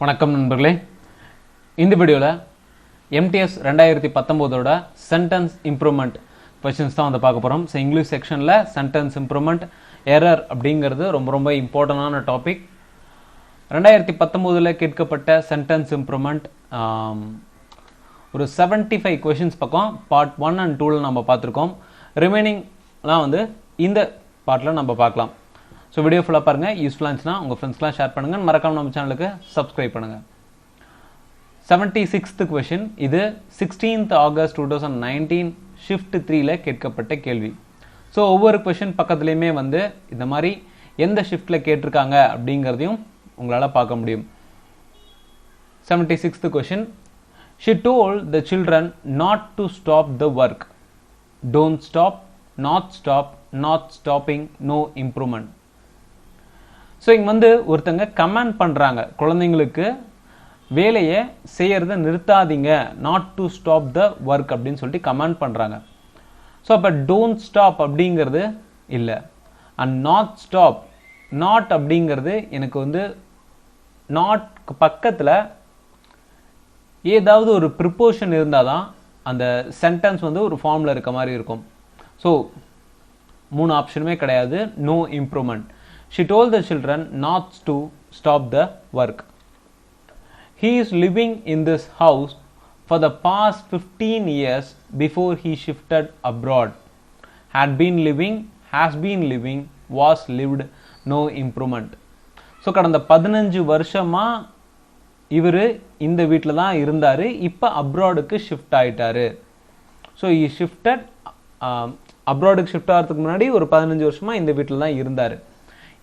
வணக்கம் நண்பர்களே. இந்த வீடியோவில் MTS 2019 சென்டென்ஸ் இம்ப்ரூவ்மெண்ட் கொஸ்டின்ஸ் தான் வந்து பார்க்க போகிறோம். ஸோ இங்கிலீஷ் செக்ஷனில் சென்டென்ஸ் இம்ப்ரூவ்மெண்ட் எரர் அப்படிங்கிறது ரொம்ப இம்பார்ட்டண்டான டாபிக். 2019 கேட்கப்பட்ட சென்டென்ஸ் இம்ப்ரூவ்மெண்ட் ஒரு 75 கொஷின்ஸ் பக்கம் பார்ட் 1 and 2 நம்ம பார்த்துருக்கோம். ரிமைனிங்லாம் வந்து இந்த பார்ட்டில் நம்ம பார்க்கலாம். ஸோ வீடியோ ஃபுல்லாக பாருங்கள். யூஸ்ஃபுல்லாக இருந்துச்சுன்னா உங்கள் ஃப்ரெண்ட்ஸ்லாம் ஷேர் பண்ணுங்கள். மறக்காம நம்ம சேனலுக்கு சப்ஸ்கிரைப் பண்ணுங்கள். 76th question. இது 16th August 2019 ஷிஃப்ட் 3ல் கேட்கப்பட்ட கேள்வி. ஸோ ஒவ்வொரு கொஷின் பக்கத்துலேயுமே வந்து இந்த மாதிரி எந்த ஷிஃப்ட்டில் கேட்டிருக்காங்க அப்படிங்கிறதையும் உங்களால் பார்க்க முடியும். 76th question. She told the children not to stop the work. Don't stop, not stop, not stopping, no improvement. So இங்கே வந்து ஒருத்தங்க கமெண்ட் பண்ணுறாங்க, குழந்தைங்களுக்கு வேலையை செய்யறதை நிறுத்தாதீங்க, not to stop the work அப்படின்னு சொல்லிட்டு கமெண்ட் பண்ணுறாங்க. ஸோ அப்போ டோன்ட் ஸ்டாப் அப்படிங்கிறது இல்லை, அண்ட் நாட் ஸ்டாப், நாட் அப்படிங்கிறது எனக்கு வந்து நாட் பக்கத்தில் ஏதாவது ஒரு ப்ரிப்போஷன் இருந்தால் தான் அந்த சென்டென்ஸ் வந்து ஒரு ஃபார்மில் இருக்க மாதிரி இருக்கும். ஸோ 3 ஆப்ஷனுமே கிடையாது. No improvement. She told the children not to stop the work. He is living in this house for the past 15 years before he shifted abroad. Had been living, has been living, was lived, no improvement. So கடந்த 15 வருஷமா இவர் இந்த வீட்டில் தான் இருந்தார். இப்போ அப்ராடுக்கு shift ஆகிட்டாரு. So shifted அப்ராடுக்கு shift ஆகிறதுக்கு முன்னாடி ஒரு 15 வருஷமா இந்த வீட்டில் தான் இருந்தார்.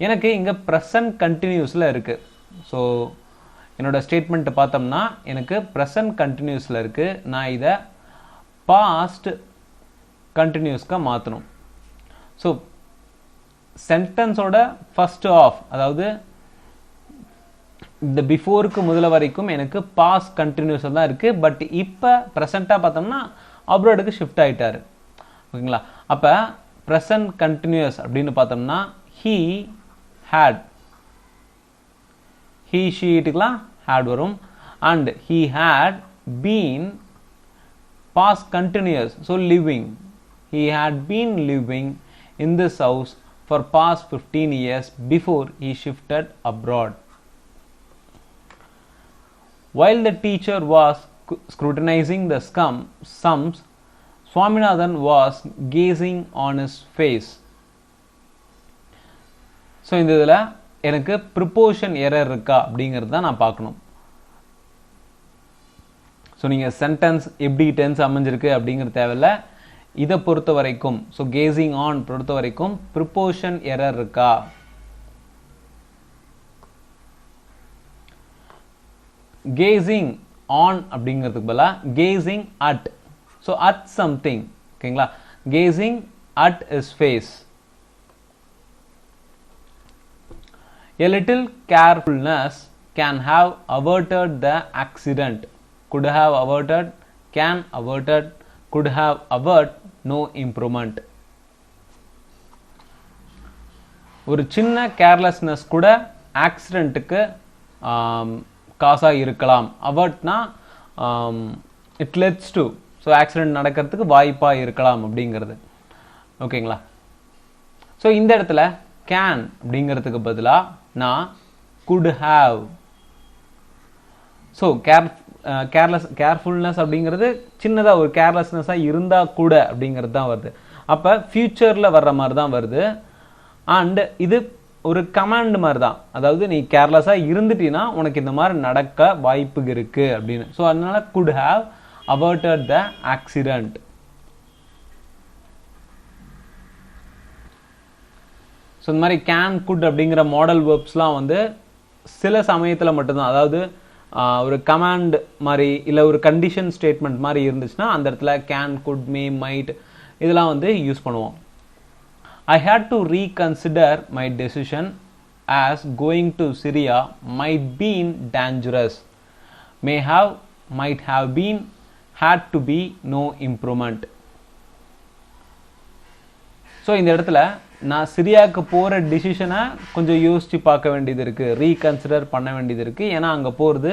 எனக்கு இங்கே ப்ரெசன்ட் கண்டினியூஸில் இருக்குது. ஸோ என்னோடய ஸ்டேட்மெண்ட்டை பார்த்தோம்னா எனக்கு ப்ரெசன்ட் கண்டினியூஸில் இருக்குது. நான் இதை பாஸ்ட் கண்டினியூஸ்க்காக மாற்றணும். ஸோ சென்டென்ஸோட ஃபர்ஸ்ட் ஆஃப், அதாவது இந்த பிஃபோருக்கு முதல்ல வரைக்கும் எனக்கு பாஸ்ட் கண்டினியூஸாக தான் இருக்குது. பட் இப்போ ப்ரெசண்ட்டாக பார்த்தோம்னா அப்ராடுக்கு ஷிஃப்ட் ஆகிட்டார். ஓகேங்களா? அப்போ ப்ரெசன்ட் கண்டினியூஸ் அப்படின்னு பார்த்தோம்னா he had, he she இதுக்கெல்லாம் had வரும். and he had been past continuous, so living, he had been living in this house for past 15 years before he shifted abroad. While the teacher was scrutinizing the sums, Swaminathan was gazing on his face. So இந்த இதில் எனக்கு preposition error இருக்கா அப்படிங்கிறது தான் நான் பார்க்கணும். So நீங்கள் sentence எப்படி டென்ஸ் அமைஞ்சிருக்கு அப்படிங்கிறது தேவையில்லை. இதை பொறுத்த வரைக்கும், ஸோ கேசிங் ஆன் பொறுத்த வரைக்கும் ப்ரிப்போஷன் எரர் இருக்கா, கேசிங் ஆன் அப்படிங்கிறதுக்கு பதிலாக gazing at, so at something. ஓகேங்களா? Gazing at is face. A little carefulness can have averted the accident. Could have averted, can averted, could have avert, no improvement. ஒரு சின்ன carelessness கூட ஆக்சிடென்ட்டுக்கு காசாக இருக்கலாம். அவர்ட்னா it lets to, so accident நடக்கிறதுக்கு வாய்ப்பாக இருக்கலாம் அப்படிங்கிறது. ஓகேங்களா? ஸோ இந்த இடத்துல கேன் அப்படிங்கிறதுக்கு பதிலாக நான் குட் ஹாவ். ஸோ கேர்ஃபுல்னஸ் அப்படிங்கிறது சின்னதாக ஒரு கேர்லெஸ்னஸாக இருந்தால் கூட அப்படிங்கிறது தான் வருது. அப்போ ஃபியூச்சரில் வர்ற மாதிரி தான் வருது. அண்ட் இது ஒரு கமாண்ட் மாதிரி தான், அதாவது நீ கேர்லெஸ்ஸாக இருந்துட்டீன்னா உனக்கு இந்த மாதிரி நடக்க வாய்ப்பு இருக்குது அப்படின்னு. ஸோ அதனால could have averted the accident. So இந்த மாதிரி கேன் குட் அப்படிங்கிற மாடல் வேர்ப்ஸ்லாம் வந்து சில சமயத்தில் மட்டும்தான், அதாவது ஒரு கமாண்ட் மாதிரி இல்லை ஒரு கண்டிஷன் ஸ்டேட்மெண்ட் மாதிரி இருந்துச்சுன்னா அந்த இடத்துல கேன் குட் மே மைட் இதெல்லாம் வந்து யூஸ் பண்ணுவோம். I had to reconsider my decision as going to Syria might been dangerous. May have, might have been, had to be, no improvement. So இந்த இடத்துல நான் சிரியாவுக்கு போகிற டிசிஷனை கொஞ்சம் யோசித்து பார்க்க வேண்டியது இருக்குது, ரீகன்சிடர் பண்ண வேண்டியது இருக்குது. ஏன்னா அங்கே போகிறது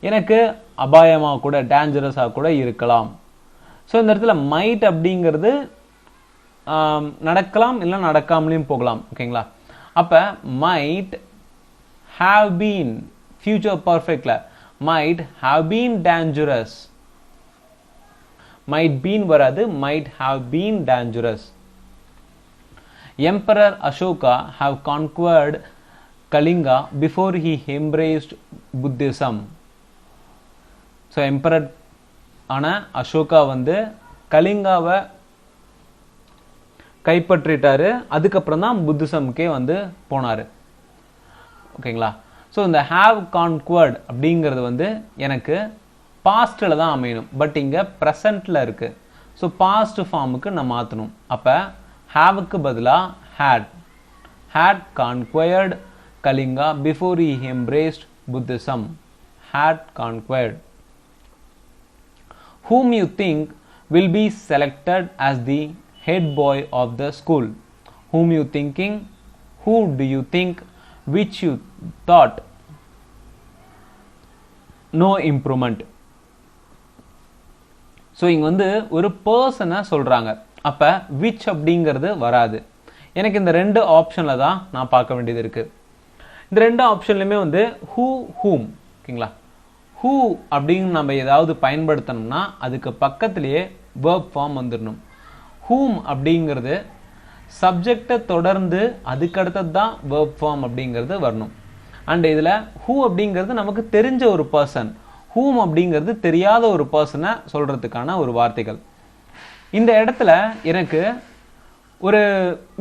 எனக்கு அபாயமாக கூட, டேஞ்சரஸாக கூட இருக்கலாம். ஸோ இந்த இடத்துல மைட் அப்படிங்கிறது நடக்கலாம் இல்லை நடக்காமலையும் போகலாம். ஓகேங்களா? அப்போ மைட் ஹாவ் பீன், ஃபியூச்சர் பர்ஃபெக்ட்ல might have been dangerous. Might been வராது, might have been dangerous. Emperor Ashoka have conquered Kalinga before he embraced Buddhism. So Emperor ஆன அசோகா வந்து கலிங்காவை கைப்பற்றிட்டாரு, அதுக்கப்புறம் தான் புத்திசம்கே வந்து போனார். ஓகேங்களா? ஸோ இந்த ஹாவ் கான்குவர்ட் அப்படிங்கிறது வந்து எனக்கு பாஸ்டில் தான் அமையணும், பட் இங்கே ப்ரெசண்ட்டில் இருக்குது. ஸோ பாஸ்ட் ஃபார்முக்கு நான் மாற்றணும். அப்போ ஹாவுக்கு பதிலாக had conquered Kalinga before he embraced Buddhism. Had conquered. Whom you think will be selected as the head boy of the school? Whom you thinking? Who do you think? Which you thought? No improvement. So இங்கே வந்து ஒரு பர்சனை சொல்கிறாங்க. அப்போ which அப்படிங்கிறது வராது. எனக்கு இந்த ரெண்டு ஆப்ஷனில் தான் நான் பார்க்க வேண்டியது இருக்குது. இந்த ரெண்டு ஆப்ஷன்லையுமே வந்து ஹூ, ஹூம். ஓகேங்களா? ஹூ அப்படின்னு நம்ம ஏதாவது பயன்படுத்தணும்னா அதுக்கு பக்கத்துலேயே வேர்ப் ஃபார்ம் வந்துடணும். ஹூம் அப்படிங்கிறது சப்ஜெக்டை தொடர்ந்து அதுக்கடுத்தது தான் வேர்ப் ஃபார்ம் அப்படிங்கிறது வரணும். அண்ட் இதில் ஹூ அப்படிங்கிறது நமக்கு தெரிஞ்ச ஒரு பர்சன், ஹூம் அப்படிங்கிறது தெரியாத ஒரு பர்சனை சொல்கிறதுக்கான ஒரு வார்த்தைகள். இந்த இடத்துல எனக்கு ஒரு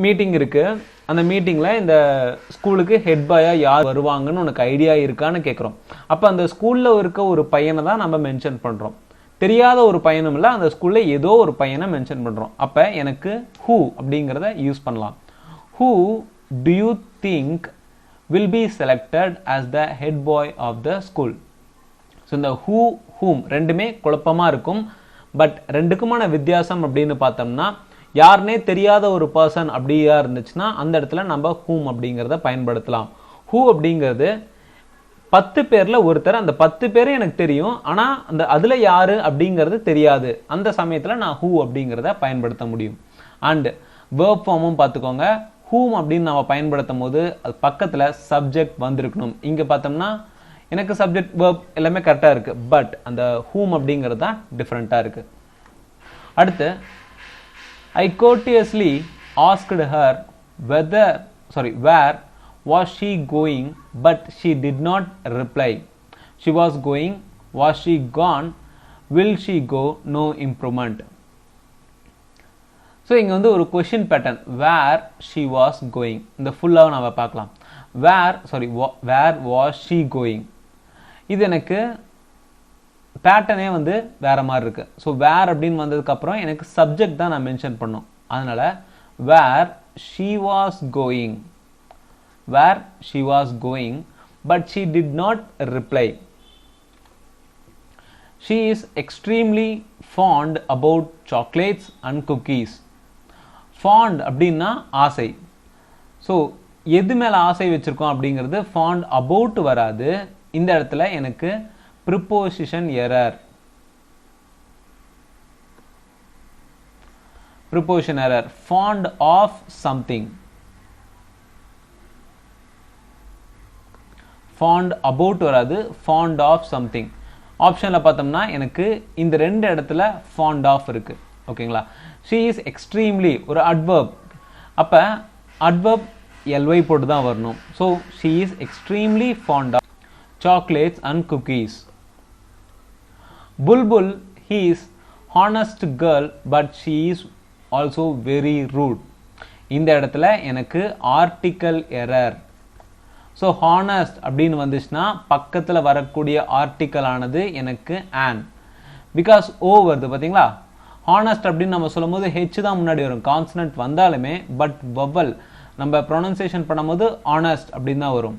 மீட்டிங் இருக்குது, அந்த மீட்டிங்கில் இந்த ஸ்கூலுக்கு ஹெட் பாயாக யார் வருவாங்கன்னு உனக்கு ஐடியா இருக்கான்னு கேட்குறோம். அப்போ அந்த ஸ்கூலில் இருக்க ஒரு பையனை தான் நம்ம மென்ஷன் பண்ணுறோம். தெரியாத ஒரு பையனும் இல்லை, அந்த ஸ்கூலில் ஏதோ ஒரு பையனை மென்ஷன் பண்ணுறோம். அப்போ எனக்கு ஹூ அப்படிங்கிறத யூஸ் பண்ணலாம். Who do you think will be selected as the head boy of the school? So இந்த ஹூ, ஹூம் ரெண்டுமே குழப்பமாக இருக்கும். பட் ரெண்டுக்குமான வித்தியாசம் அப்படின்னு பார்த்தோம்னா, யாருனே தெரியாத ஒரு பர்சன் அப்படியா இருந்துச்சுன்னா அந்த இடத்துல நம்ம ஹூம் அப்படிங்கிறத பயன்படுத்தலாம். ஹூ அப்படிங்கிறது 10 பேரில் ஒருத்தர், அந்த 10 பேரும் எனக்கு தெரியும், ஆனால் அந்த அதில் யார் அப்படிங்கிறது தெரியாது. அந்த சமயத்தில் நான் ஹூ அப்படிங்கிறத பயன்படுத்த முடியும். அண்ட் வேர்ப் ஃபார்மும் பார்த்துக்கோங்க. ஹூம் அப்படின்னு நம்ம பயன்படுத்தும் போது அது பக்கத்தில் சப்ஜெக்ட் வந்திருக்கணும். இங்கே பார்த்தோம்னா எனக்கு சப்ஜெக்ட் வேர்ப் எல்லாமே கரெக்டாக இருக்குது, பட் அந்த ஹூம் அப்படிங்கிறது தான் டிஃப்ரெண்ட்டாக இருக்குது. அடுத்து I courteously asked her where was she going, but she did not reply. She was going, was she gone, will she go, no improvement. So இங்கே வந்து ஒரு question pattern, where she was going, இந்த ஃபுல்லாக நம்ம பார்க்கலாம். Where was she going, இது எனக்கு பேட்டர்னே வந்து வேறு மாதிரி இருக்குது. ஸோ வேர் அப்படின்னு வந்ததுக்கப்புறம் எனக்கு சப்ஜெக்ட் தான் நான் மென்ஷன் பண்ணோம். அதனால் where she was going, where she was going but she did not reply. She is extremely fond about chocolates and cookies. Fond அப்படின்னா ஆசை. ஸோ எது மேலே ஆசை வச்சுருக்கோம் அப்படிங்கிறது ஃபாண்ட் அபவுட் வராது. இந்த இடத்துல எனக்கு preposition error. Preposition error. Fond of something. Fond about வராது, fond of something. ஆப்ஷன்ல பார்த்தோம்னா எனக்கு இந்த ரெண்டு இடத்துல fond of இருக்கு. ஓகேங்களா? she is extremely ஒரு adverb. அப்ப adverb ly போட்டு தான் வரணும். so she is extremely fond of chocolates and cookies. Bulbul, he is honest girl but she is also very rude. இந்த இடத்துல எனக்கு ஆர்டிக்கல் எரர். ஸோ ஹானஸ்ட் அப்படின்னு வந்துச்சுன்னா பக்கத்தில் வரக்கூடிய ஆர்டிக்கல் ஆனது எனக்கு ஆன், பிகாஸ் ஓ வருது பார்த்தீங்களா. ஹானஸ்ட் அப்படின்னு நம்ம சொல்லும் போது ஹெச் தான் முன்னாடி வரும், கான்சனன்ட் வந்தாலுமே. பட் வவல் நம்ம ப்ரொனன்சியேஷன் பண்ணும்போது ஆனஸ்ட் அப்படின்னு தான் வரும்.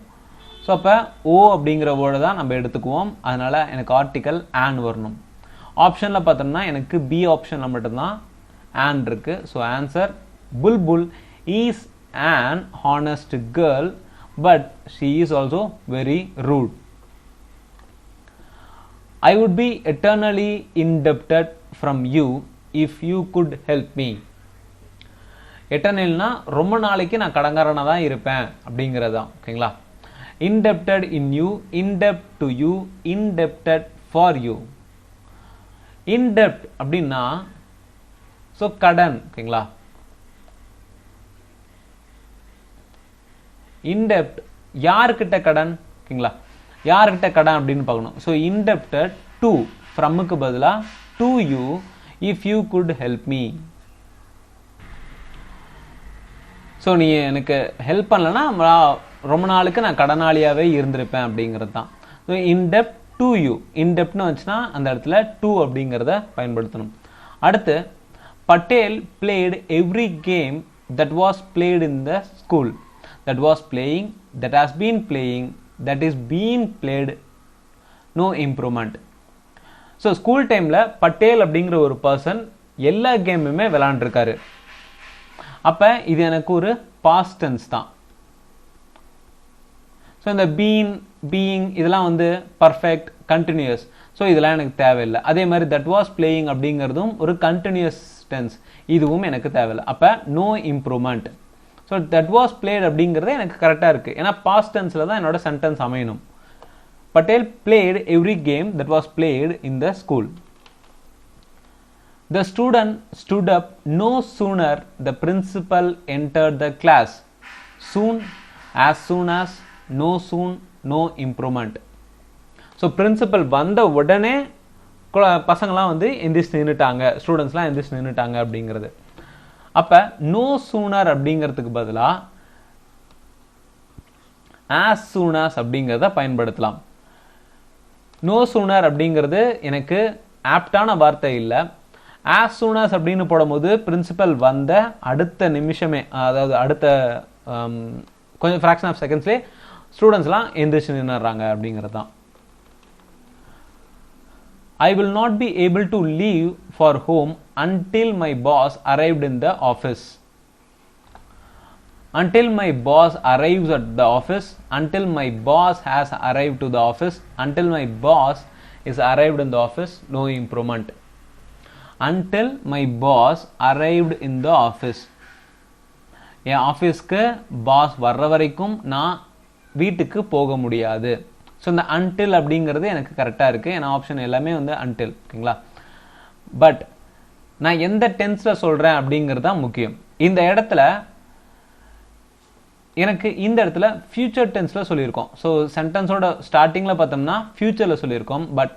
ஸோ அப்போ ஓ அப்படிங்கிற வேர்டை தான் நம்ம எடுத்துக்குவோம். அதனால் எனக்கு ஆர்டிக்கல் ஆன் வரணும். ஆப்ஷனில் பார்த்தோம்னா எனக்கு பி ஆப்ஷனில் மட்டும்தான் ஆன் இருக்குது. So answer Bulbul is an honest girl, but she is also very rude. I would be eternally indebted from you if you could help me. எட்டர்னல்னா ரொம்ப நாளைக்கு நான் கடங்காரனாக தான் இருப்பேன் அப்படிங்கிறது தான். ஓகேங்களா? indebted in you, indebt to you, indebted for you. indebt அப்படின்னா so கடன். ஓகேங்களா? indebt யாருக்கிட்ட கடன்? ஓகேங்களா? யாருக்கிட்ட கடன் அப்படின்னு பார்க்கணும். ஸோ indebted to ஃப்ரம்முக்கு பதிலாக to you if you could help me. So நீ எனக்கு ஹெல்ப் பண்ணலன்னா ரொம்ப நாளுக்கு நான் கடனாளியாகவே இருந்திருப்பேன் அப்படிங்கிறது தான். ஸோ indebted to you, indebtனு வச்சுன்னா அந்த இடத்துல to அப்படிங்கிறத பயன்படுத்தணும். அடுத்து Patel played every game that was played in the school. That was playing, that has been playing, that is being played, no improvement. So school டைமில் பட்டேல் அப்படிங்கிற ஒரு பர்சன் எல்லா கேமுமே விளாண்டுருக்காரு. அப்போ இது எனக்கு ஒரு பாஸ்ட் டென்ஸ் தான். ஸோ இந்த பீயிங் இதெல்லாம் வந்து பர்ஃபெக்ட், கண்டினியூஸ். ஸோ இதெல்லாம் எனக்கு தேவையில்லை. அதே மாதிரி தட் வாஸ் பிளேயிங் அப்படிங்கிறதும் ஒரு கண்டினியூஸ் டென்ஸ், இதுவும் எனக்கு தேவையில்லை. அப்போ no improvement. So that was played அப்படிங்கிறது எனக்கு கரெக்டாக இருக்குது, ஏன்னா பாஸ்ட் டென்ஸில் தான் என்னோட சென்டென்ஸ் அமையணும். Patel played every game that was played in the school. The student stood up no sooner the principal entered the class. Soon as, no soon, no improvement. So principal வந்த உடனே பசங்களாம் வந்து எந்திரிச்சு நின்றுட்டாங்க, ஸ்டூடெண்ட்ஸ்லாம் எந்திரிச்சு நின்றுட்டாங்க அப்படிங்கிறது. அப்போ no sooner அப்படிங்கிறதுக்கு பதிலாக as soon as அப்படிங்கிறத பயன்படுத்தலாம். நோ சூனர் அப்படிங்கிறது எனக்கு ஆப்டான வார்த்தை இல்லை. ஆஸ் சூனஸ் அப்படின்னு போடும்போது பிரின்சிபல் வந்த அடுத்த நிமிஷமே, அதாவது அடுத்த கொஞ்சம் ஃப்ராக்ஷன் ஆஃப் செகண்ட்ஸ்லேயே ஸ்டூடெண்ட்ஸ்லாம் எந்திரிச்சு நின்றுறாங்க அப்படிங்கிறது தான். I will not be able to leave for home until my boss arrived in the office. Until my boss arrives at the office, until my boss has arrived to the office, until my boss is arrived in the office, no improvement. Until my boss arrived in the office. என் ஆஃபீஸ்க்கு pass வர்ற வரைக்கும் நான் வீட்டுக்கு போக முடியாது. So இந்த until அப்படிங்கிறது எனக்கு கரெக்டாக இருக்குது, ஏன்னா ஆப்ஷன் எல்லாமே வந்து அன்டில். ஓகேங்களா? பட் நான் எந்த டென்ஸில் சொல்கிறேன் அப்படிங்கிறது தான் முக்கியம். இந்த இடத்துல எனக்கு இந்த இடத்துல ஃபியூச்சர் டென்ஸில் சொல்லியிருக்கோம். ஸோ சென்டென்ஸோட ஸ்டார்டிங்கில் பார்த்தோம்னா ஃபியூச்சரில் சொல்லியிருக்கோம். பட்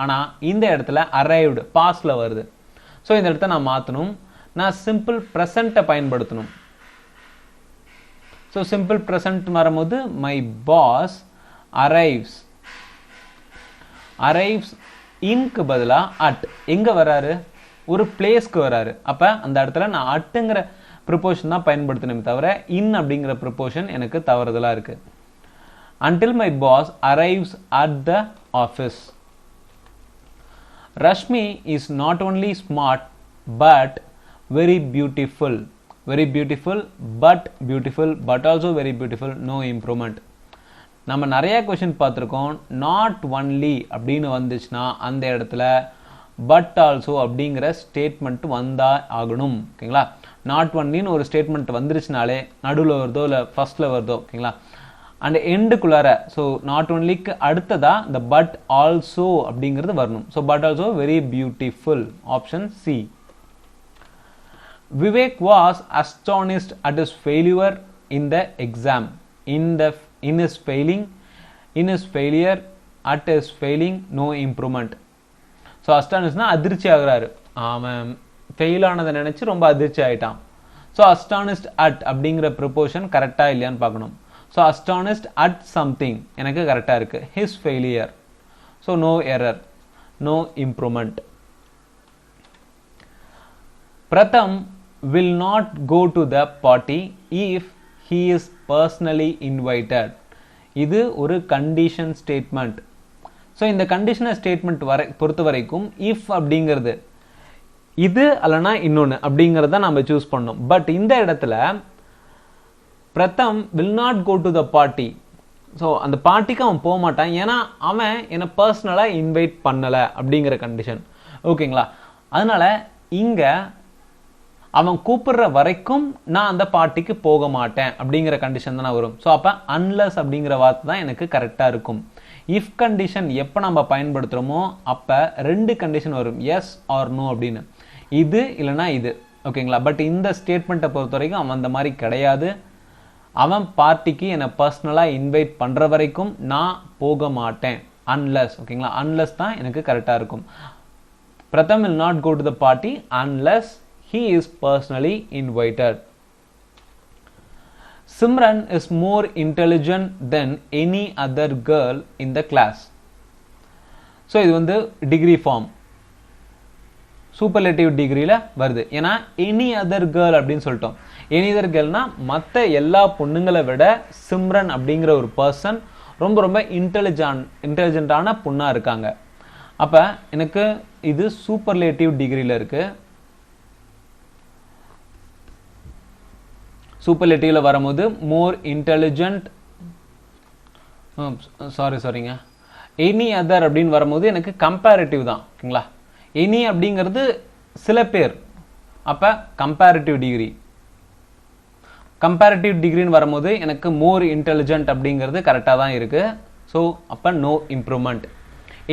ஆனால் இந்த இடத்துல அரைவ்டு பாஸ்டில் வருது. ஸோ இந்த இடத்த நான் மாற்றணும். நான் சிம்பிள் ப்ரெசண்ட்டை பயன்படுத்தணும். ஸோ சிம்பிள் ப்ரெசண்ட் வரும்போது மை பாஸ் அரைவ்ஸ் இன்க்கு பதிலாக அட். எங்கே வராரு? ஒரு பிளேஸ்க்கு வராரு. அப்போ அந்த இடத்துல நான் அட்டுங்கிற ப்ரிப்போஷன் தான் பயன்படுத்தணுமே தவிர இன் அப்படிங்கிற ப்ரிப்போஷன் எனக்கு தவறுதலாக இருக்குது. until my boss arrives at the office. Rashmi is not only smart but very beautiful. Very beautiful, but also very beautiful, no improvement. நம்ம நிறைய கொஷின் பார்த்துருக்கோம். நாட் ஒன்லி அப்படின்னு வந்துச்சுன்னா அந்த இடத்துல பட் ஆல்சோ அப்படிங்கிற ஸ்டேட்மெண்ட் வந்தா ஆகணும். ஓகேங்களா? நாட் ஒன்லின்னு ஒரு ஸ்டேட்மெண்ட் வந்துருச்சுனாலே நடுவில் வருதோ இல்லை ஃபர்ஸ்ட்ல வருதோ, ஓகேங்களா, அண்ட் எண்டுக்குள்ளார, ஸோ நாட் ஒன்லிக்கு அடுத்ததா இந்த பட் ஆல்சோ அப்படிங்கிறது வரணும். So but also very beautiful, option C. Vivek was astonished at his failure in the exam. In his failure, at his failing, no improvement. So அஸ்டானிஷ்னா அதிர்ச்சி ஆகுறாரு. அவன் ஃபெயில் ஆனதை நினச்சி ரொம்ப அதிர்ச்சி ஆகிட்டான். ஸோ அஸ்டானிஸ்ட் அட் அப்படிங்கிற ப்ரிப்போஷன் கரெக்டாக இல்லையான்னு பார்க்கணும். ஸோ அஸ்டானிஸ்ட் அட் சம்திங் எனக்கு கரெக்டாக இருக்குது. His failure, so no error, no improvement. Pratham will not go to the party if he is personally invited. இது ஒரு கண்டிஷன் ஸ்டேட்மெண்ட். ஸோ இந்த கண்டிஷனல் ஸ்டேட்மெண்ட் பொறுத்த வரைக்கும் இஃப் அப்படிங்கிறது இது அல்லனா இன்னொன்று அப்படிங்கிறத நம்ம சூஸ் பண்ணோம். பட் இந்த இடத்துல பிரதம் will not go to the party. So அந்த பார்ட்டிக்கு அவன் போக மாட்டான், ஏன்னா அவன் என்னை பர்சனலாக இன்வைட் பண்ணலை அப்படிங்கிற கண்டிஷன். ஓகேங்களா? அதனால இங்கே அவன் கூப்பிடுற வரைக்கும் நான் அந்த பார்ட்டிக்கு போக மாட்டேன் அப்படிங்கிற கண்டிஷன் தானே வரும். ஸோ அப்போ அன்லஸ் அப்படிங்கிற வார்த்தை தான் எனக்கு கரெக்டாக இருக்கும். இஃப் கண்டிஷன் எப்போ நம்ம பயன்படுத்துகிறோமோ அப்போ ரெண்டு கண்டிஷன் வரும், எஸ் ஆர் நோ அப்படின்னு, இது இல்லைனா இது. ஓகேங்களா? பட் இந்த ஸ்டேட்மெண்ட்டை பொறுத்த வரைக்கும் அவன் அந்த மாதிரி கிடையாது. அவன் பார்ட்டிக்கு என்னை பர்சனலாக இன்வைட் பண்ணுற வரைக்கும் நான் போக மாட்டேன், அன்லஸ். ஓகேங்களா? அன்லஸ் தான் எனக்கு கரெக்டாக இருக்கும். பிரதம் will not go to the party unless he is personally invited. Simran is more intelligent than any other girl in the class. So இது வந்து டிகிரி ஃபார்ம், சூப்பர்லேட்டிவ் டிகிரியில் வருது. ஏன்னா எனி அதர் கேர்ள் அப்படின்னு சொல்லிட்டோம். எனி அதர் கேர்ள்னா மற்ற எல்லா பொண்ணுங்களை விட சிம்ரன் அப்படிங்கிற ஒரு பர்சன் ரொம்ப ரொம்ப இன்டெலிஜென்ட்டான பொண்ணாக இருக்காங்க. அப்போ எனக்கு இது சூப்பர்லேட்டிவ் டிகிரியில் இருக்குது. சூப்பர்லேட்டிவ்ல வரும்போது மோர் இன்டெலிஜென்ட், சாரிங்க, எனி அதர் அப்படின்னு வரும்போது எனக்கு கம்பேரிட்டிவ் தான். ஓகேங்களா? எனி அப்படிங்கிறது சில பேர், அப்போ கம்பேரிட்டிவ் டிகிரி. கம்பேரிட்டிவ் டிகிரின்னு வரும்போது எனக்கு மோர் இன்டெலிஜென்ட் அப்படிங்கிறது கரெக்டாக தான் இருக்குது. ஸோ அப்போ நோ இம்ப்ரூவ்மெண்ட்.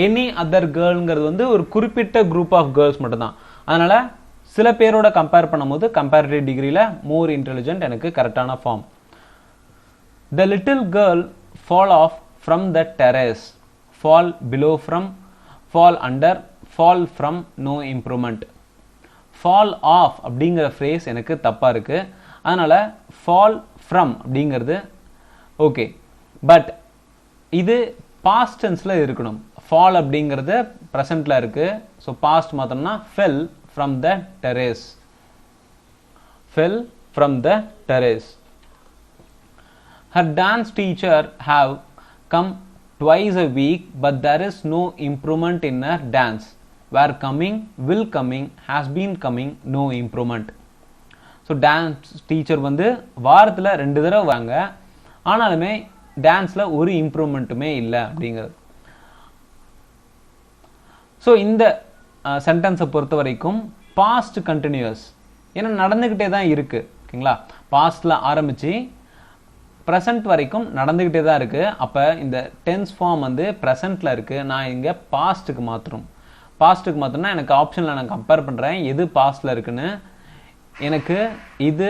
எனி அதர் கேர்ள்ங்கிறது வந்து ஒரு குறிப்பிட்ட குரூப் ஆஃப் கேர்ள்ஸ் மட்டும்தான். அதனால் சில பேரோட கம்பேர் பண்ணும்போது கம்பேரிட்டிவ் டிகிரியில் மோர் இன்டெலிஜென்ட் எனக்கு கரெக்டான form. The little girl fall off from the terrace, fall below from, fall under, fall from, no improvement. Fall off அப்படிங்கிற ஃப்ரேஸ் எனக்கு தப்பாக இருக்குது. அதனால் ஃபால் ஃப்ரம் அப்படிங்கிறது ஓகே. பட் இது பாஸ்ட் டென்ஸில் இருக்கணும். ஃபால் அப்படிங்கிறது ப்ரெசண்ட்டில் இருக்குது. ஸோ பாஸ்ட் மாற்றோம்னா fell from the terrace, fell from the terrace. Her dance teacher have come twice a week, but there is no improvement in her dance. Were coming, will coming, has been coming, no improvement. So dance teacher வந்து வாரத்தில் 2 தடவை வாங்க, ஆனாலுமே டான்ஸில் ஒரு இம்ப்ரூவ்மெண்ட்டுமே இல்லை அப்படிங்கிறது. So இந்த சென்டென்ஸை பொறுத்த வரைக்கும் பாஸ்ட் கண்டினியூஸ், ஏன்னா நடந்துக்கிட்டே தான் இருக்குது. ஓகேங்களா? பாஸ்டில் ஆரம்பித்து ப்ரெசண்ட் வரைக்கும் நடந்துக்கிட்டே தான் இருக்குது. அப்போ இந்த டென்ஸ் ஃபார்ம் வந்து ப்ரெசண்ட்டில் இருக்குது. நான் இங்கே பாஸ்ட்டுக்கு மாற்றணும். பாஸ்ட்டுக்கு மாற்றணும்னா எனக்கு ஆப்ஷனில் நான் கம்பேர் பண்ணுறேன் எது பாஸ்டில் இருக்குன்னு. எனக்கு இது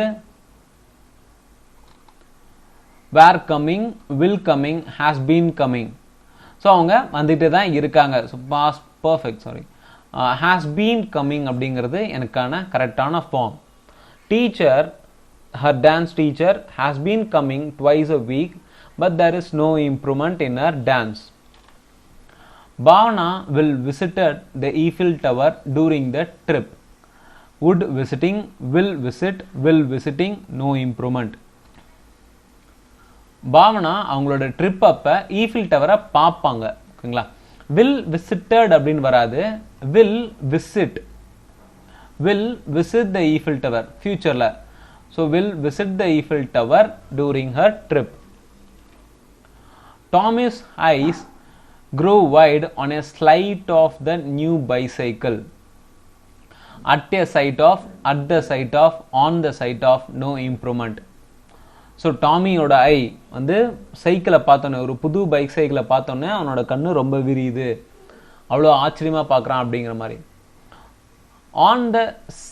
were coming, will coming, has been coming. So அவங்க வந்துகிட்டே தான் இருக்காங்க. So past perfect, sorry, has been coming அப்படிங்கிறது எனக்கான கரெக்டான form. Teacher, her dance teacher has been coming twice a week, but there is no improvement in her dance. Bhavana will visited the Eiffel Tower during the trip. Would visiting, will visiting, no improvement. Bhavana அவங்களோட trip அப்போ Eiffel டவரை பார்ப்பாங்க. ஓகேங்களா? Will visited அப்படின்னு வராது, will visit the Eiffel tower ஃபியூச்சரில். So will visit the Eiffel tower during her trip. Tommy's eyes grow wide on a slight of the new bicycle. At the sight of, on the sight of, no improvement. So டாமியோட eye வந்து சைக்கிளை பார்த்தோன்னே, ஒரு புது bike சைக்கிளை பார்த்தோன்னே அவனோட கண்ணு ரொம்ப விரியுது, அவ்வளோ ஆச்சரியமாக பார்க்குறான் அப்படிங்கிற மாதிரி. On the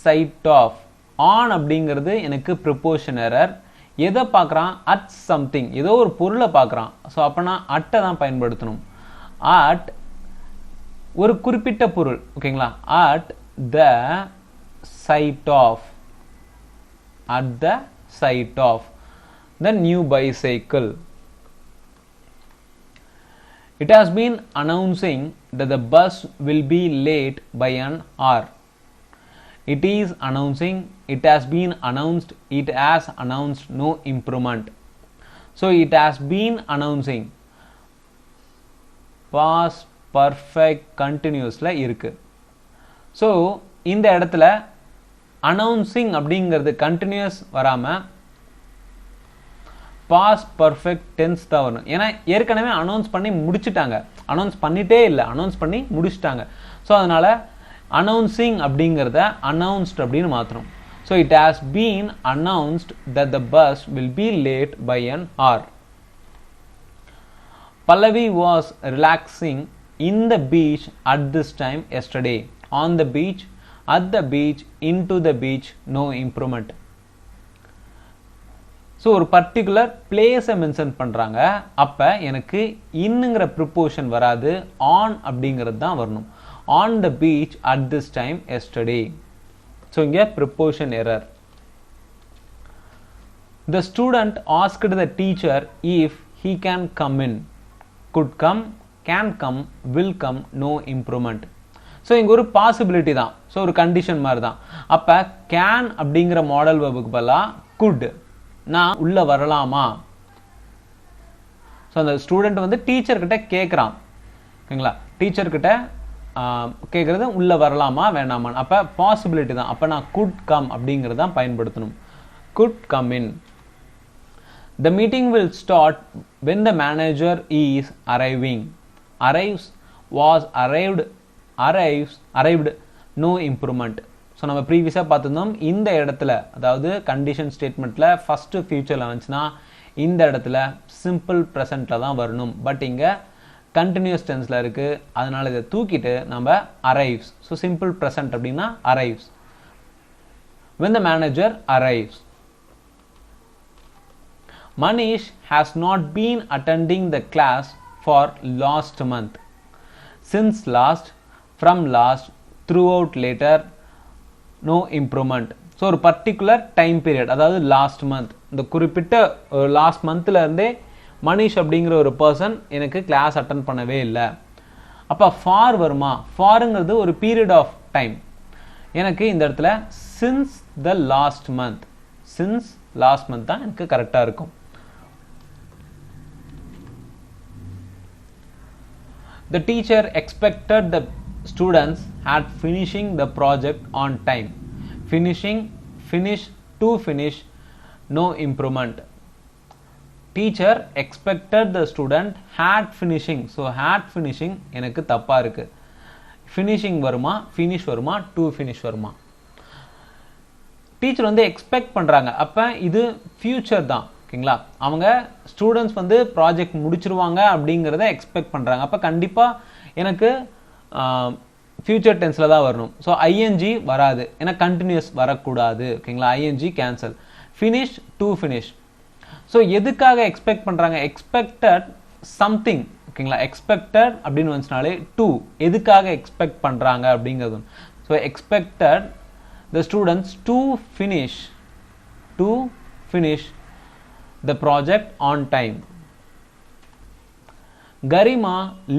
side of, on அப்படிங்கிறது எனக்கு ப்ரிப்போஷன் எரர். எதை பார்க்குறான்? அட் சம்திங், ஏதோ ஒரு பொருளை பார்க்குறான். ஸோ அப்போ நான் அட்டை தான் பயன்படுத்தணும். அட் ஒரு குறிப்பிட்ட பொருள். ஓகேங்களா? At the side of, at the side of the new bicycle. It has been announcing that the bus will be late by an hour. It is announcing, it has been announced, it has announced, no improvement. So it has been announcing, past perfect continuously இருக்கு. So இந்த இடத்துல announcing அப்படிங்கிறது continuous வராமல் past perfect tense தான் வரணும். ஏன்னா ஏற்கனவே announce பண்ணி முடிச்சுட்டாங்க, அனௌன்ஸ் பண்ணிட்டே இல்லை, அனௌன்ஸ் பண்ணி முடிச்சுட்டாங்க. ஸோ அதனால அனௌன்சிங் அப்படிங்கிறத அனௌன்ஸ்ட் அப்படின்னு மாற்றணும். So it has been announced that the bus will be late by an hour. Pallavi was relaxing in the beach at this time yesterday. On the beach, at the beach, into the beach, no improvement. So ஒரு particular பிளேஸை mention பண்ணுறாங்க. அப்போ எனக்கு இன்னுங்கிற preposition வராது, on அப்படிங்கிறது தான் வரணும். On the beach at this time yesterday. So இங்கே preposition error. The student asked the teacher if he can come in. could come, can come, will come, no improvement. So இங்கே ஒரு possibility தான், so ஒரு condition மாதிரி தான். அப்போ can அப்படிங்கிற model வெர்புக்கு பதிலாக குட், நான் உள்ளே வரலாமா. ஸோ அந்த ஸ்டூடெண்ட் வந்து டீச்சர்கிட்ட கேட்குறான், ஓகேங்களா, டீச்சர்கிட்ட கேட்குறது உள்ளே வரலாமா வேணாமான்னு. அப்போ பாசிபிலிட்டி தான், அப்போ நான் குட் கம் அப்படிங்கிறது தான் பயன்படுத்தணும். Good come in. The meeting will start when the manager is arriving. Arrives, was arrived, arrives, arrived, no improvement. So நம்ம ப்ரீவியஸாக பார்த்துருந்தோம், இந்த இடத்துல அதாவது கண்டிஷன் ஸ்டேட்மெண்ட்டில் ஃபஸ்ட்டு ஃபியூச்சரில் வந்துச்சுன்னா இந்த இடத்துல சிம்பிள் ப்ரெசண்ட்டில் தான் வரணும். பட் இங்கே கண்டினியூஸ் டென்ஸில் இருக்குது, அதனால் இதை தூக்கிட்டு நம்ம அரைவ்ஸ். ஸோ சிம்பிள் ப்ரெசண்ட் அப்படின்னா arrives. when the manager arrives. Manish has not been attending the class for last month. Since last, from last, throughout later, no improvement. So ஒரு பர்டிகுலர் டைம் பீரியட், அதாவது last month, இந்த குறிப்பிட்ட last மந்த்தில் இருந்தே மனிஷ் அப்படிங்கிற ஒரு person எனக்கு class attend பண்ணவே இல்லை. அப்போ ஃபார் வருமா? ஃபாருங்கிறது ஒரு பீரியட் ஆஃப் டைம். எனக்கு இந்த இடத்துல since the last month, since last month தான் எனக்கு கரெக்டாக இருக்கும். The teacher expected the students at finishing the project on time. Finishing, finish, to finish, no improvement. Teacher expected the student had finishing. So had finishing எனக்கு தப்பா இருக்கு. Finishing வருமா, finish வருமா, to finish வருமா? டீச்சர் வந்து expect பண்ணுறாங்க, அப்போ இது ஃபியூச்சர் தான், ஓகேங்களா. அவங்க ஸ்டூடெண்ட்ஸ் வந்து ப்ராஜெக்ட் முடிச்சிருவாங்க அப்படிங்கிறத எக்ஸ்பெக்ட் பண்ணுறாங்க. அப்போ கண்டிப்பாக எனக்கு ஃபியூச்சர் டென்ஸில் தான் வரணும். ஸோ ஐஎன்ஜி வராது, ஏன்னா கண்டினியூஸ் வரக்கூடாது, ஓகேங்களா. ING cancel. Finish, to finish. So எதுக்காக எக்ஸ்பெக்ட் பண்ணுறாங்க? எக்ஸ்பெக்டட் சம்திங், ஓகேங்களா. எக்ஸ்பெக்டட் அப்படின்னு வந்துச்சுனாலே டூ, எதுக்காக எக்ஸ்பெக்ட் பண்ணுறாங்க அப்படிங்கிறது. So expected the students to finish the project on time. Garima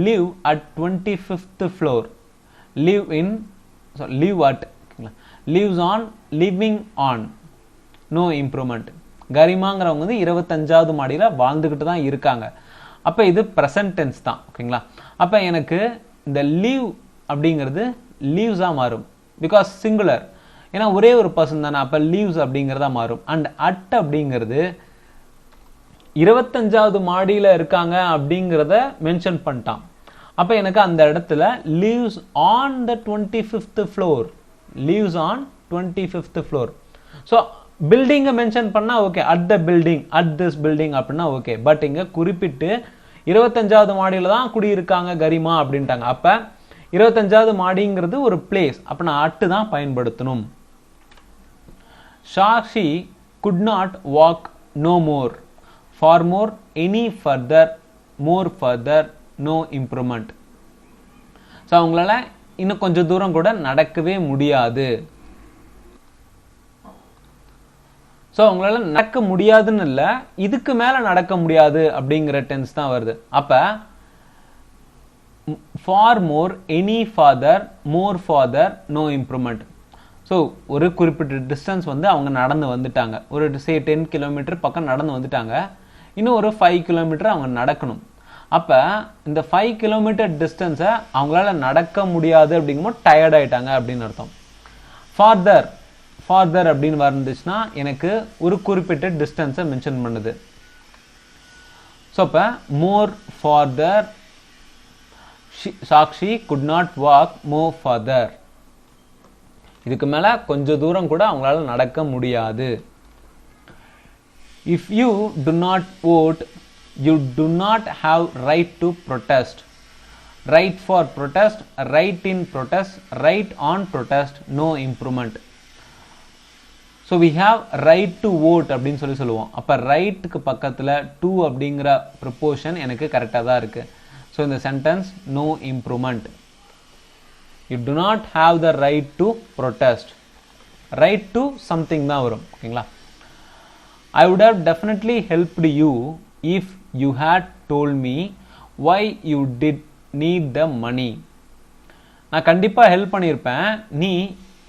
live at 25th floor. Live at, lives on, living on, no improvement. கரிமாங்கிறவங்க வந்து 25வது மாடியில் வாழ்ந்துக்கிட்டு தான் இருக்காங்க. அப்போ இது ப்ரெசன்ட் டென்ஸ் தான், ஓகேங்களா. அப்போ எனக்கு இந்த லீவ் அப்படிங்கிறது லீவ்ஸாக மாறும், பிகாஸ் சிங்குலர், ஏன்னா ஒரே ஒரு பர்சன் தானே. அப்போ லீவ்ஸ் அப்படிங்கிறதா மாறும். அண்ட் அட் அப்படிங்கிறது 25வது மாடியில் இருக்காங்க அப்படிங்கிறத மென்ஷன் பண்ணிட்டான். அப்போ எனக்கு அந்த இடத்துல leaves on the 25th floor, leaves on 25th floor. So பில்டிங்கை மென்ஷன் பண்ணால் okay, at the building, at this building அப்படின்னா ஓகே. பட் இங்கே குறிப்பிட்டு 25வது மாடியில் தான் குடியிருக்காங்க கரிமா அப்படின்ட்டாங்க. அப்போ 25வது மாடிங்கிறது ஒரு பிளேஸ், அப்போ நான் அட்டு தான் பயன்படுத்தணும். Shashi could not walk no more. For more, any further, more further, no improvement. So அவங்களால இன்னும் கொஞ்சம் தூரம் கூட நடக்கவே முடியாது. ஸோ அவங்களால நடக்க முடியாதுன்னு இல்லை, இதுக்கு மேலே நடக்க முடியாது அப்படிங்கிற டென்ஸ் தான் வருது. அப்போ far more, any farther, more farther, no improvement. So ஒரு குறிப்பிட்ட டிஸ்டன்ஸ் வந்து அவங்க நடந்து வந்துட்டாங்க, ஒரு 10 கிலோமீட்டர் பக்கம் நடந்து வந்துட்டாங்க, இன்னும் ஒரு 5 கிலோமீட்டர் அவங்க நடக்கணும். அப்போ இந்த 5 கிலோமீட்டர் டிஸ்டன்ஸை அவங்களால நடக்க முடியாது அப்படிங்கும்போது டயர்ட் ஆகிட்டாங்க அப்படின்னு அர்த்தம். ஃபார்தர் அப்படின்னு வந்துச்சுன்னா எனக்கு ஒரு குறிப்பிட்ட டிஸ்டன்ஸை மென்ஷன் பண்ணுது. ஸோ அப்போ more farther Sakshi could not walk more farther. இதுக்கு மேலே கொஞ்சம் தூரம் கூட அவங்களால நடக்க முடியாது. If you do not vote, you do not have right to protest. Right for protest, right in protest, right on protest, no improvement. So we have right to vote அப்படின்னு சொல்லுவோம். அப்போ ரைட்டுக்கு பக்கத்தில் to அப்படிங்கிற ப்ரொபோஷன் எனக்கு கரெக்டாக தான் இருக்கு. So இந்த sentence no improvement. You do not have the right to protest. Right to something தான் வரும். ஓகேங்களா? I would have definitely helped you if you had told me why you did need the money. நான் கண்டிப்பாக help பண்ணியிருப்பேன் நீ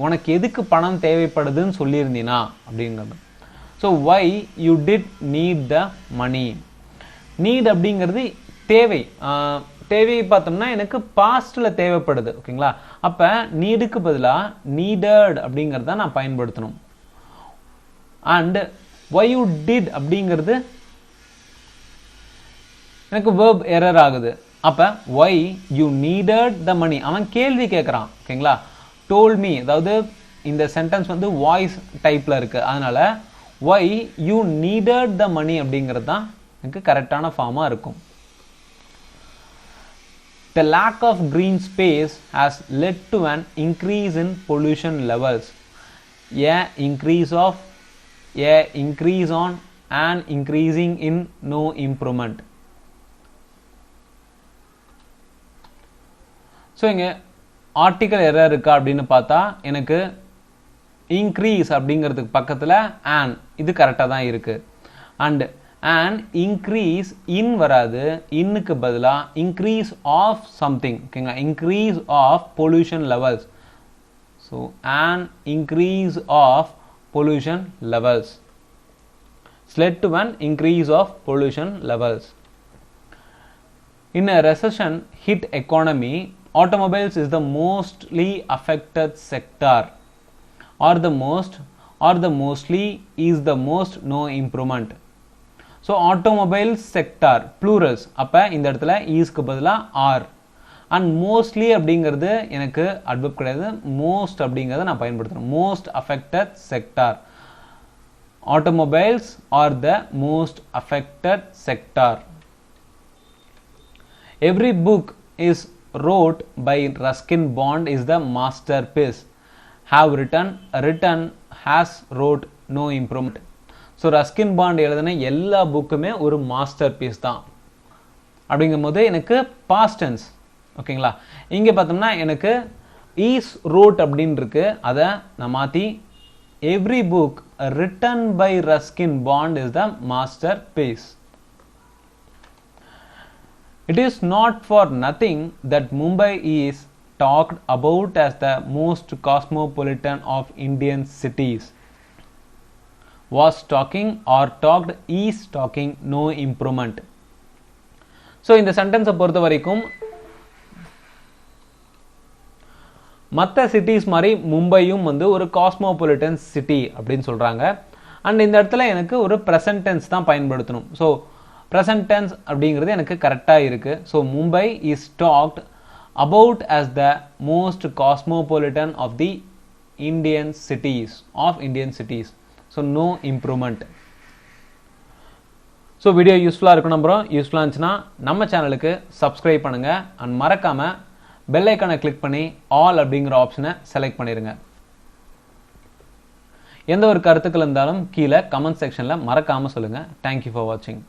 உனக்கு எதுக்கு பணம் தேவைப்படுதுன்னு சொல்லியிருந்தீனா அப்படிங்கிறது. So why you did need the money. Need அப்படிங்கிறது தேவை. தேவையை பார்த்தோம்னா எனக்கு பாஸ்டில் தேவைப்படுது. ஓகேங்களா? அப்போ நீடுக்கு பதிலாக நீடட் அப்படிங்கிறத நான் பயன்படுத்தணும். அண்ட் why you did அப்படிங்கிறது எனக்கு verb error ஆகுது. அப்போ why you needed the money அவன் கேள்வி கேட்குறான். ஓகேங்களா? told me அதாவது இந்த சென்டென்ஸ் வந்து வாய்ஸ் டைப்பில் இருக்குது. அதனால் why you needed the money அப்படிங்கிறது தான் எனக்கு கரெக்டான ஃபார்மாக இருக்கும். The lack of green space has led to an increase in pollution levels. Increase on and increasing in no improvement. So இங்கே ஆர்டிக்கல் எரர் இருக்கா அப்படின்னு பார்த்தா எனக்கு இன்க்ரீஸ் அப்படிங்கிறதுக்கு பக்கத்தில் an இது கரெக்டாக தான் இருக்குது. அண்ட் an இன்க்ரீஸ் இன் வராது, இன்னுக்கு பதிலாக இன்க்ரீஸ் ஆஃப் சம்திங். ஓகேங்களா? Increase of pollution levels. So an increase of pollution levels. It's led to an increase of pollution levels. In a recession hit economy, automobiles is the mostly affected sector. Or the mostly is the most no improvement. So automobiles sector plurals. அப்போ இந்த இடத்துல isக்கு பதிலாக are. And mostly அப்படிங்கிறது எனக்கு adverb கிடையாது. Most அப்படிங்கிறத நான் பயன்படுத்துகிறேன். Most affected sector. Automobiles R the most affected sector. Every book is wrote by Ruskin Bond is the masterpiece. Have written has wrote no improvement. So Ruskin bond எழுதின எல்லா புக்குமே ஒரு மாஸ்டர் பீஸ் தான். அப்படிங்கும் போது எனக்கு பாஸ்ட் டென்ஸ். ஓகேங்களா? இங்கே பார்த்தோம்னா எனக்கு ஈஸ் ரோட் அப்படின்னு இருக்கு. அதை நான் மாற்றி every book written by Ruskin Bond is the masterpiece. It is not for nothing that Mumbai is talked about as the most cosmopolitan of Indian cities. Was talking or talked is talking no improvement. So இந்த சென்டென்ஸை பொறுத்த வரைக்கும் மற்ற cities மாதிரி மும்பையும் வந்து ஒரு cosmopolitan city அப்படின்னு சொல்கிறாங்க. அண்ட் இந்த இடத்துல எனக்கு ஒரு ப்ரெசன்ட் டென்ஸ் தான் பயன்படுத்தணும். ஸோ ப்ரெசன்ட் டென்ஸ் அப்படிங்கிறது எனக்கு கரெக்டாக இருக்குது. So Mumbai is talked about as the most cosmopolitan of the Indian cities. So no improvement. So video யூஸ்ஃபுல்லாக இருக்கும் நம்புகிறோம். யூஸ்ஃபுல்லாக இருந்துச்சுன்னா நம்ம சேனலுக்கு சப்ஸ்கிரைப் பண்ணுங்கள். அண்ட் மறக்காமல் பெல் ஐக்கானை கிளிக் பண்ணி ஆல் அப்படிங்கிற ஆப்ஷனை செலக்ட் பண்ணிடுங்க. எந்த ஒரு கருத்துக்கள் இருந்தாலும் கீழே கமெண்ட் செக்ஷனில் மறக்காமல் சொல்லுங்கள். தேங்க்யூ ஃபார் வாட்சிங்.